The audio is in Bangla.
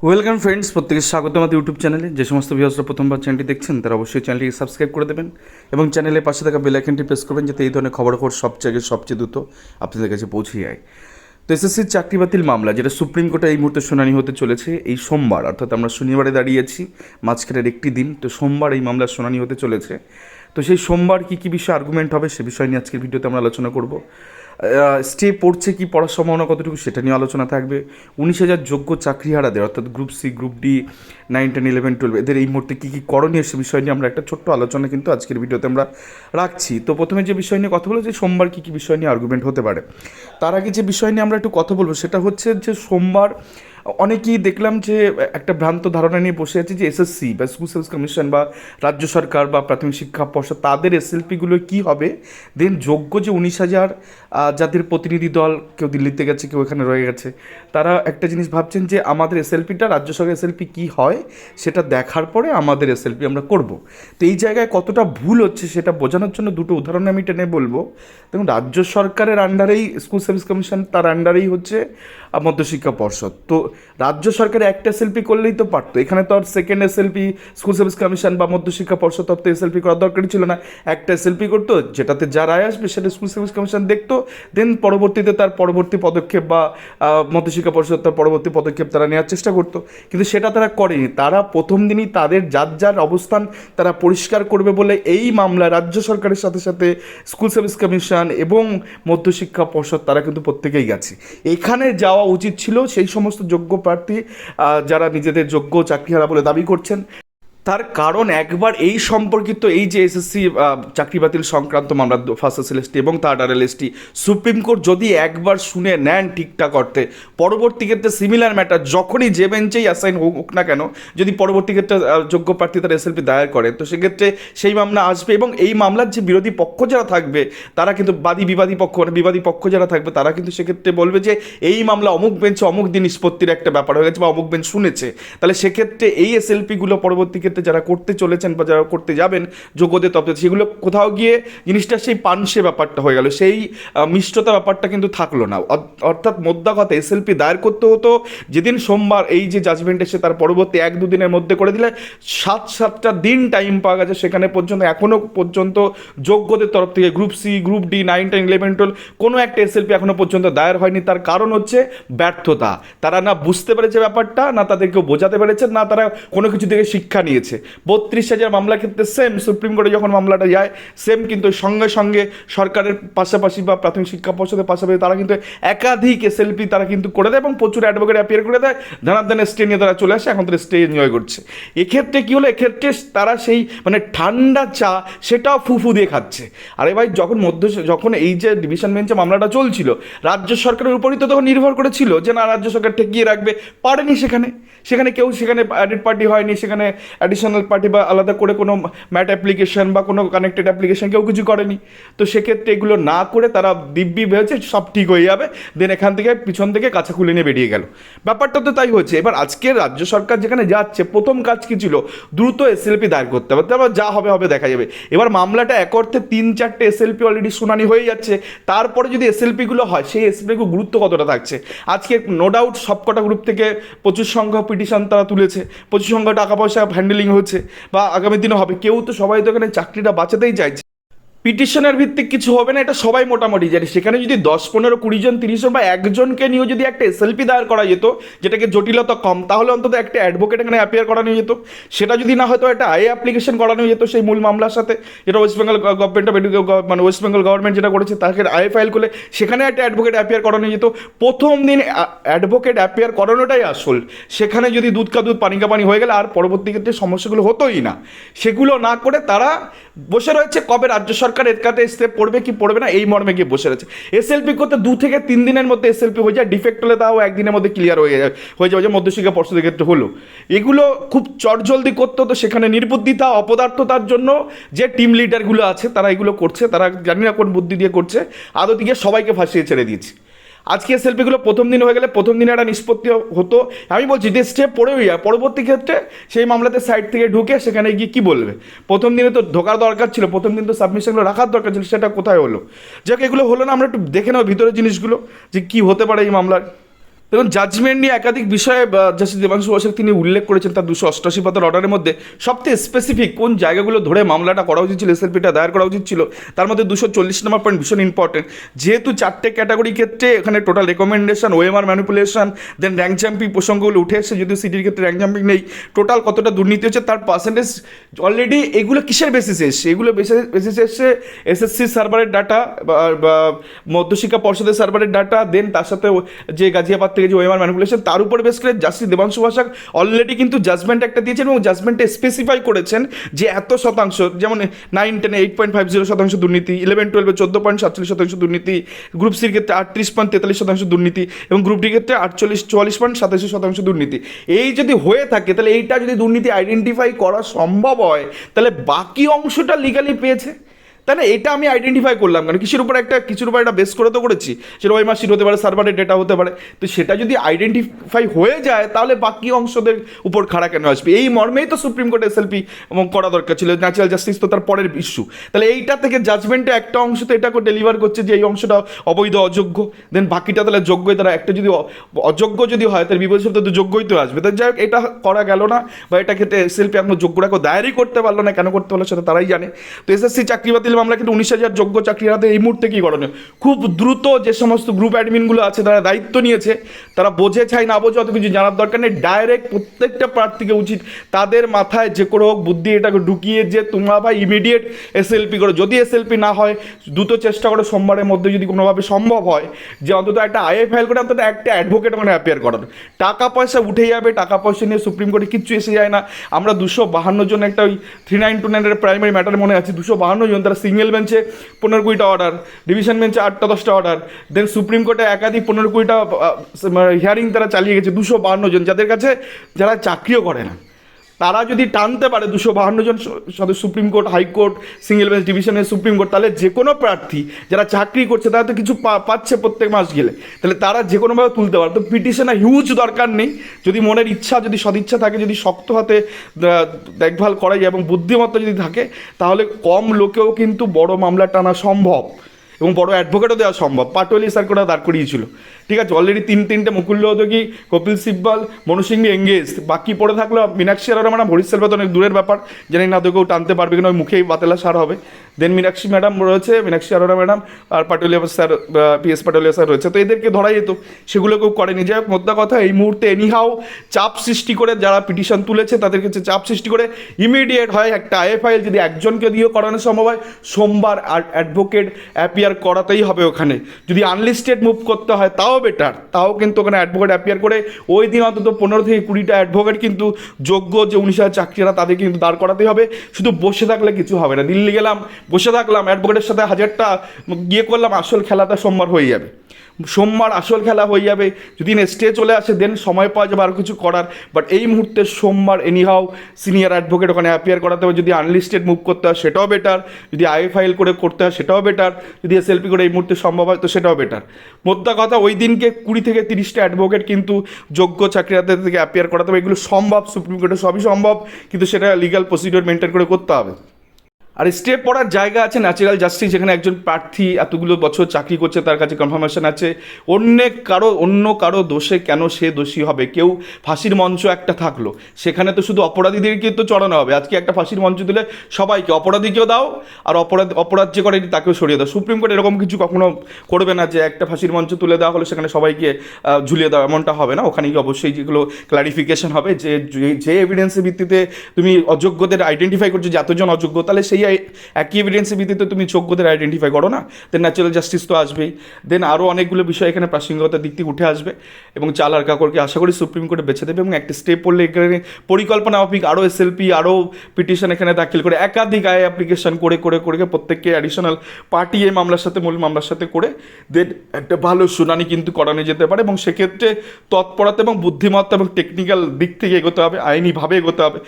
ওয়েলকাম ফ্রেন্ডস, প্রত্যেকে স্বাগত আমাদের ইউটিউব চ্যানেলে। যে সমস্ত ভিউয়ার্সরা প্রথমবার চ্যানেলটি দেখছেন তারা অবশ্যই চ্যানেলটিকে সাবস্ক্রাইব করে দেবেন এবং চ্যানেলের পাশে থাকা বেল আইকনটি প্রেস করবেন যাতে এই ধরনের খবরাখবর সবচেয়ে দ্রুত আপনাদের কাছে পৌঁছে যায়। তো এসএসসির চাকরি বাতিল মামলা, যেটা সুপ্রিম কোর্টে এই মুহূর্তে শুনানি হতে চলেছে এই সোমবার, অর্থাৎ আমরা শনিবারে দাঁড়িয়েছি, মাঝখানের একটি দিন। তো সোমবার এই মামলার শুনানি হতে চলেছে। তো সেই সোমবার কী কী বিষয়ে আর্গুমেন্ট হবে সে বিষয় নিয়ে আজকের ভিডিওতে আমরা আলোচনা করব। স্টে পড়ছে কি, পড়ার সম্ভাবনা কতটুকু সেটা নিয়ে আলোচনা থাকবে। 19,000 যোগ্য চাকরিহারাদের, অর্থাৎ গ্রুপ সি, গ্রুপ ডি, 9, 10, 11, 12 এদের এই মুহূর্তে কী কী করণীয় সে বিষয় নিয়ে আমরা একটা ছোট্ট আলোচনা কিন্তু আজকের ভিডিওতে আমরা রাখছি। তো প্রথমে যে বিষয় নিয়ে কথা বলবো যে সোমবার কী কী বিষয় নিয়ে আর্গুমেন্ট হতে পারে, তার আগে যে বিষয় নিয়ে আমরা একটু কথা বলবো সেটা হচ্ছে যে সোমবার অনেকেই দেখলাম যে একটা ভ্রান্ত ধারণা নিয়ে বসে আছে যে এসএসসি বা স্কুল সার্ভিস কমিশন বা রাজ্য সরকার বা প্রাথমিক শিক্ষা পর্ষদ তাদের এসএলপিগুলো কী হবে, দেন যোগ্য যে 19,000 যাদের প্রতিনিধি দল, কেউ দিল্লিতে গেছে, কেউ এখানে রয়ে গেছে, তারা একটা জিনিস ভাবছেন যে আমাদের এসএলপিটা, রাজ্য সরকার এসএলপি কী হয় সেটা দেখার পরে আমাদের এসএলপি আমরা করব। তো এই জায়গায় কতটা ভুল হচ্ছে সেটা বোঝানোর জন্য দুটো উদাহরণ আমি টেনে বলবো। দেখুন, রাজ্য সরকারের আন্ডারেই স্কুল সার্ভিস কমিশন, তার আন্ডারেই হচ্ছে মধ্যশিক্ষা পর্ষদ। তো রাজ্য সরকার একটা এসএলপি করলেই তো পারতো, এখানে তো আর second SLP school service commission বা মধ্যশিক্ষা পর্ষদ তো এসএলপি করার দরকারই ছিল না। একটা এসএলপি করতো, যেটাতে যা রায় আসবে সেটা স্কুল সার্ভিস কমিশন দেখতো, দেন পরবর্তীতে তার পরবর্তী পদক্ষেপ বা মধ্যশিক্ষা পর্ষদ তার পরবর্তী পদক্ষেপ তারা নেওয়ার চেষ্টা করতো। কিন্তু সেটা তারা করেনি। তারা প্রথম দিনই তাদের যার অবস্থান তারা পরিষ্কার করবে বলে এই মামলা রাজ্য সরকারের সাথে সাথে স্কুল সার্ভিস কমিশন এবং মধ্যশিক্ষা পর্ষদ তারা কিন্তু প্রত্যেকেই গেছে। এখানে যাওয়া উচিত ছিল সেই সমস্ত যোগ্য প্রার্থী যারা নিজেদের যোগ্য চাকরিহারা বলে দাবি করছেন। তার কারণ একবার এই সম্পর্কিত এই যে এসএসসি চাকরি বাতিল সংক্রান্ত মামলা, ফার্স্ট এসএলএসটি এবং থার্ড আরএলএসটি, সুপ্রিম কোর্ট যদি একবার শুনে নেন ঠিকঠাক অর্থে, পরবর্তী ক্ষেত্রে সিমিলার ম্যাটার যখনই যে বেঞ্চেই অ্যাসাইন হোক না কেন, যদি পরবর্তী ক্ষেত্রে যোগ্য প্রার্থী তার এসএলপি দায়ের করে, তো সেক্ষেত্রে সেই মামলা আসবে এবং এই মামলার যে বিরোধী পক্ষ যারা থাকবে তারা কিন্তু বিবাদী পক্ষ যারা থাকবে তারা কিন্তু সেক্ষেত্রে বলবে যে এই মামলা অমুক বেঞ্চে অমুক দিন নিষ্পত্তির একটা ব্যাপার হয়ে গেছে বা অমুক বেঞ্চ শুনেছে। তাহলে সেক্ষেত্রে এই এসএলপিগুলো পরবর্তী ক্ষেত্রে যারা করতে চলেছেন বা যারা করতে যাবেন যোগ্যদের তত্ত্বে, সেগুলো কোথাও গিয়ে জিনিসটা সেই পানসে ব্যাপারটা হয়ে গেল, সেই মিষ্টতা ব্যাপারটা কিন্তু থাকলো না। অর্থাৎ মোদ্দা কথা, এসএলপি দায়ের করতে হতো যেদিন সোমবার এই যে জাজমেন্ট এসে তার পরবর্তী 1-2 দিনের মধ্যে করে দিলে, 7টা দিন টাইম পাওয়া গেছে। সেখানে পর্যন্ত এখনও পর্যন্ত যোগ্যদের তরফ থেকে গ্রুপ সি, গ্রুপ ডি, 9, 10, 11, 12 কোনো একটা এসএলপি এখনও পর্যন্ত দায়ের হয়নি। তার কারণ হচ্ছে ব্যর্থতা। তারা না বুঝতে পেরেছে ব্যাপারটা, না তাদেরকেও বোঝাতে পেরেছে, না তারা কোনো কিছু থেকে শিক্ষা নিয়েছে। 32,000 মামলার ক্ষেত্রে সেম, সুপ্রিম কোর্টে যখন মামলাটা যায় সেম, কিন্তু সঙ্গে সঙ্গে সরকারের পাশাপাশি বা প্রাথমিক শিক্ষা পর্ষদের পাশাপাশি তারা কিন্তু একাধিক এসএলপি তারা কিন্তু করে দেয় এবং প্রচুর অ্যাডভোকেট অ্যাপিয়ার করে দেয়, জানার স্টে নিয়ে তারা চলে আসে, এখন তারা স্টে এনজয় করছে। এক্ষেত্রে কী হলো, এক্ষেত্রে তারা সেই মানে ঠান্ডা চা সেটাও ফুফু দিয়ে খাচ্ছে। আরে ভাই, যখন এই যে ডিভিশন বেঞ্চে মামলাটা চলছিল, রাজ্য সরকারের উপরই তো তখন নির্ভর করেছিল যে না রাজ্য সরকার ঠেকিয়ে রাখবে, পারেনি। সেখানে কেউ সেখানে অ্যাডেড পার্টি হয়নি, সেখানে অ্যাডিশনাল পার্টি বা আলাদা করে কোনো ম্যাট অ্যাপ্লিকেশন বা কোনো কানেক্টেড অ্যাপ্লিকেশন কেউ কিছু করেনি। তো সেক্ষেত্রে এগুলো না করে তারা দিব্যি ভেবেছে সব ঠিক হয়ে যাবে, দেন এখান থেকে পিছন থেকে কাছা খুলে নিয়ে বেরিয়ে গেল। ব্যাপারটা তো তাই হচ্ছে। এবার আজকে রাজ্য সরকার যেখানে যাচ্ছে, প্রথম কাজ কী ছিল, দ্রুত এসএলপি দায়ের করতে হবে, তারপর যা হবে দেখা যাবে। এবার মামলাটা এক অর্থে 3-4টে এসএলপি অলরেডি শুনানি হয়ে যাচ্ছে, তারপরে যদি এসএলপিগুলো হয় সেই এসএলপিগুলো গুরুত্ব কতটা থাকছে। আজকে নো ডাউট সবকটা গ্রুপ থেকে প্রচুর সংখ্যক পিটিশন তারা তুলেছে, প্রচুর সংখ্যক টাকা পয়সা হ্যান্ডেলিং হচ্ছে বা আগামী দিনে হবে। কেউ তো সবাই তো এখানে চাকরিটা বাঁচাতেই চাইছে। পিটিশনের ভিত্তিক কিছু হবে না, এটা সবাই মোটামুটি জানি। সেখানে যদি 10, 15, 20 জন, 30 জন বা একজনকে নিয়েও যদি একটা এসএলপি দায়ের করা যেত, যেটাকে জটিলতা কম, তাহলে অন্তত একটা অ্যাডভোকেট এখানে অ্যাপিয়ার করানো যেত। সেটা যদি না হয়তো একটা অ্যাপ্লিকেশন করানো যেত সেই মূল মামলার সাথে, যেটা ওয়েস্ট বেঙ্গল গভর্নমেন্ট মানে ওয়েস্ট বেঙ্গল গভর্নমেন্ট যেটা করেছে, তাকে ফাইল করলে সেখানে একটা অ্যাডভোকেট অ্যাপিয়ার করানো যেত। প্রথম দিন অ্যাডভোকেট অ্যাপিয়ার করানোটাই আসল। সেখানে যদি দুধ কা দুধ পানি কা পানি হয়ে গেলে আর পরবর্তী ক্ষেত্রে সমস্যাগুলো হতোই না। সেগুলো না করে তারা বসে রয়েছে কবে রাজ্য সরকার এর কাছে স্টেপ পড়বে কি পড়বে না, এই মর্মে গিয়ে বসে রয়েছে। এসএলপি করতে 2 থেকে 3 দিনের মধ্যে এসএলপি হয়ে যায়, ডিফেক্ট হলে তাও একদিনের মধ্যে ক্লিয়ার হয়ে যাবে, যে মধ্যশিক্ষা পর্ষদের ক্ষেত্রে হলো। এগুলো খুব চটজলদি করতে হতো, সেখানে নির্বুদ্ধিতা, অপদার্থতার জন্য যে টিম লিডারগুলো আছে তারা এগুলো করছে, তারা জানি না কোন বুদ্ধি দিয়ে করছে, আদতে গিয়ে সবাইকে ফাঁসিয়ে ছেড়ে দিয়েছে। আজকে এসএলপিগুলো প্রথম দিন হয়ে গেলে প্রথম দিনে একটা নিষ্পত্তি হতো। আমি বলছি যে স্টেপ পড়েও যায়, পরবর্তী ক্ষেত্রে সেই মামলাতে সাইড থেকে ঢুকে সেখানে গিয়ে কী বলবে। প্রথম দিনে তো ঢোকার দরকার ছিল, প্রথম দিন তো সাবমিশনগুলো রাখার দরকার ছিল, সেটা কোথায় হলো? যাক, এগুলো হলো না। আমরা একটু দেখে নেব ভিতরের জিনিসগুলো যে কী হতে পারে এই মামলার। দেখুন, জাজমেন্ট নিয়ে একাধিক বিষয়ে জাস্টিস দেবাংশু বসাক তিনি উল্লেখ করেছেন তার 288 পাতার অর্ডারের মধ্যে সবথেকে স্পেসিফিক কোন জায়গাগুলো ধরে মামলাটা করা উচিত ছিল, এসএলপিটা দায়ের করা উচিত ছিল। তার মধ্যে 240 নম্বর পয়েন্ট ভীষণ ইম্পর্টেন্ট, যেহেতু 4টে ক্যাটাগরি ক্ষেত্রে এখানে টোটাল রেকমেন্ডেশন, ওএমআর ম্যানিপুলেশন, দেন র্যাঙ্ক জাম্পিং প্রসঙ্গগুলো উঠে এসেছে, যদিও সিটির ক্ষেত্রে র্যাঙ্ক জাম্পিং নেই, টোটাল কতটা দুর্নীতি হচ্ছে তার পার্সেন্টেজ অলরেডি। এগুলো কিসের বেসিসে এসছে? এগুলো বেসিসে এসছে এসএসসি সার্ভারের ডাটা বা মধ্যশিক্ষা পর্ষদের সার্ভারের ডাটা, দেন তার সাথে যে গাজিয়াবাদ থেকে যে ওএমআর ম্যানিপুলেশন, তার উপর বেস করে জাস্টিস দেবাংশু বসাক অলরেডি কিন্তু জাজমেন্ট একটা দিয়েছেন এবং জাজমেন্টে স্পেসিফাই করেছেন যে এত শতাংশ, যেমন 9-10 8.50% দুর্নীতি, 11-12 14.47% দুর্নীতি, গ্রুপ সির ক্ষেত্রে 38.43% দুর্নীতি এবং গ্রুপ ডি ক্ষেত্রে 44.87% দুর্নীতি। এই যদি হয়ে থাকে তাহলে এইটা যদি দুর্নীতি আইডেন্টিফাই করা সম্ভব হয় তাহলে বাকি অংশটা লিগালি পেয়েছে, তাই না? এটা আমি আইডেন্টিফাই করলাম কেন? কিছুর উপর একটা বেস করে তো করেছি, সেটা ওই মাসির হতে পারে, সার্ভারের ডেটা হতে পারে। তো সেটা যদি আইডেন্টিফাই হয়ে যায় তাহলে বাকি অংশদের উপর খাড়া কেন আসবে? এই মর্মেই তো সুপ্রিম কোর্টে এসএলপি করা দরকার ছিল, ন্যাচারাল জাস্টিস তো তার পরের ইস্যু। তাহলে এইটা থেকে জাজমেন্টে একটা অংশ তো এটাকে ডেলিভার করছে যে এই অংশটা অবৈধ অযোগ্য, দেন বাকিটা তাহলে যোগ্যই। তারা একটা যদি অযোগ্য যদি হয় তার বিপরীত শব্দ তো যোগ্যই তো আসবে। তাই যাই হোক, এটা করা গেল না বা এটা ক্ষেত্রে এসএলপি এখন যোগ্যরা দায়েরই করতে পারলো না, কেন করতে পারলো সেটা তারাই জানে। তো এসএসসি চাকরি বাতিল মামলা কিন্তু 19,000 যোগ্য চাকরি হাতে এই মুহূর্তে কী করণীয়? খুব দ্রুত যে সমস্ত গ্রুপ অ্যাডমিনগুলো আছে তারা দায়িত্ব নিয়েছে, তারা বোঝে চাই না বোঝে অত কিছু জানার দরকার নেই, ডাইরেক্ট প্রত্যেকটা প্রার্থীকে উচিত তাদের মাথায় যে কোনো হোক বুদ্ধি এটাকে ঢুকিয়ে যে তোমরা ভাই ইমিডিয়েট এসএলপি করো। যদি এসএলপি না হয় দ্রুত চেষ্টা করো সোমবারের মধ্যে যদি কোনোভাবে সম্ভব হয় যে অন্তত একটা আইএ ফাইল করে অন্তত একটা অ্যাডভোকেট মানে অ্যাপিয়ার করানো। টাকা পয়সা উঠে যাবে, টাকা পয়সা নিয়ে সুপ্রিম কোর্টে কিচ্ছু এসে যায় না। আমরা 252 জন একটা ওই 3929 প্রাইমারি ম্যাটার মনে আছে, 252 জন তারা সিঙ্গেল বেঞ্চে 15-20টা অর্ডার, ডিভিশন বেঞ্চে 8-10টা অর্ডার, দেন সুপ্রিম কোর্টে একাধিক 15-20টা হিয়ারিং তারা চালিয়ে গেছে। 252 জন যাদের কাছে যারা চাকরিও করে না, তারা যদি টানতে পারে 252 জন সদস্য supreme court, high court, single bench, ডিভিশনের সুপ্রিম কোর্ট, তাহলে যে কোনো প্রার্থী যারা চাকরি করছে তারা তো কিছু পাচ্ছে প্রত্যেক মাস গেলে, তাহলে তারা যে কোনোভাবে তুলতে পারে। তো পিটিশনে হিউজ দরকার নেই, যদি মনের ইচ্ছা, যদি সদিচ্ছা থাকে, যদি শক্ত হাতে দেখভাল করা যায় এবং বুদ্ধিমত্তা যদি থাকে, তাহলে কম লোকেও কিন্তু বড় মামলা টানা সম্ভব এবং বড় অ্যাডভোকেটও দেওয়া সম্ভব। পাটোয়ারি স্যার করে দাঁড় করিয়েছিল, ঠিক আছে। অলরেডি তিনটে মুকুল রোহতগি, কপিল সিব্বল, মনু সিংভি এঙ্গেজ, বাকি পড়ে থাকলো মীনাক্ষী আরোরা ম্যাডাম। হরিশ তো অনেক দূরের ব্যাপার, জানি না তো কেউ টানতে পারবে কিনা, ওই মুখেই বাতেলা সার হবে। দেন মীনাক্ষী ম্যাডাম রয়েছে, মীনাক্ষী আরোরা ম্যাডাম, আর Patwalia sir, PS Patwalia sir রয়েছে। তো এদেরকে ধরা যেত, সেগুলো কেউ করেনি। যাই হোক, মোদ্দা কথা এই মুহূর্তে এনিহাও চাপ সৃষ্টি করে যারা পিটিশন তুলেছে তাদের কাছে চাপ সৃষ্টি করে ইমিডিয়েট হয় একটা আইএফআইএল যদি একজনকে দিয়েও করানো সম্ভব হয়, সোমবার আর অ্যাডভোকেট অ্যাপিয়ার করাতেই হবে ওখানে। যদি আনলিস্টেড মুভ করতে হয় তাও বেটার, তাও কিন্তু ওখানে অ্যাডভোকেট অ্যাপিয়ার করে ওই দিন অন্তত 15-20টা অ্যাডভোকেট কিন্তু যোগ্য যে 19,000 চাকরিরা তাদের কিন্তু দাঁড় করাতেই হবে। শুধু বসে থাকলে কিছু হবে না। দিল্লি গেলাম, বসে থাকলাম, অ্যাডভোকেটের সাথে 1000টা গিয়ে করলাম, আসল খেলাটা সোমবার হয়ে যাবে। সোমবার আসল খেলা হয়ে যাবে। যদি স্টে চলে আসে দেন সময় পাওয়া যাবে আর কিছু করার, বাট এই মুহূর্তে সোমবার এনিহাও সিনিয়র অ্যাডভোকেট ওখানে অ্যাপিয়ার করাতে হবে। যদি আনলিস্টেড মুভ করতে হয় সেটাও বেটার, যদি ফাইল করে করতে হয় সেটাও বেটার, যদি এসএলপি করে এই মুহূর্তে সম্ভব হয় তো সেটাও বেটার। মোদ্দা কথা ওই দিনকে 20-30টা অ্যাডভোকেট কিন্তু যোগ্য চাকরিদারদের থেকে অ্যাপিয়ার করাতে হবে। এগুলো সম্ভব, সুপ্রিম কোর্টে সবই সম্ভব, কিন্তু সেটা লিগাল প্রসিডিওর মেনটেন করে করতে হবে। আর স্টেপ পড়ার জায়গা আছে ন্যাচারাল জাস্টিস, যেখানে একজন প্রার্থী এতগুলো বছর চাকরি করছে, তার কাছে কনফার্মেশন আছে অন্য কারো দোষে কেন সে দোষী হবে। কেউ ফাঁসির মঞ্চ একটা থাকলো, সেখানে তো শুধু অপরাধীদেরকে তো চড়ানো হবে। আজকে একটা ফাঁসির মঞ্চ দিলে সবাইকে, অপরাধীকেও দাও আর অপরাধ যে করে তাকেও সরিয়ে দাও। সুপ্রিম কোর্ট এরকম কিছু কখনো করবে না যে একটা ফাঁসির মঞ্চ তুলে দেওয়া হলে সেখানে সবাইকে ঝুলিয়ে দাও, এমনটা হবে না। ওখানে অবশ্যই যেগুলো ক্লারিফিকেশন হবে যে এভিডেন্সের ভিত্তিতে তুমি অযোগ্যদের আইডেন্টিফাই করছো যে এতজন অযোগ্য, তাহলে সেই একই এভিডেন্সের ভিত্তিতে তুমি যোগ্যদের আইডেন্টিফাই করো না, দেন ন্যাচারাল জাস্টিস তো আসবেই। দেন আরও অনেকগুলো বিষয় এখানে প্রাসঙ্গিকতার দিক থেকে উঠে আসবে এবং চাল আর কাকরকে আশা করি সুপ্রিম কোর্টে বেছে দেবে এবং একটা স্টেপ পড়লে এখানে পরিকল্পনা মাফিক আরও এসএলপি, আরও পিটিশন এখানে দাখিল করে একাধিক অ্যাপ্লিকেশন করে প্রত্যেককে অ্যাডিশনাল পার্টি এই মামলার সাথে, মূল মামলার সাথে করে দেন একটা ভালো শুনানি কিন্তু করানো যেতে পারে এবং সেক্ষেত্রে তৎপরতা এবং বুদ্ধিমত্তা এবং টেকনিক্যাল দিক থেকে এগোতে হবে, আইনিভাবে এগোতে হবে।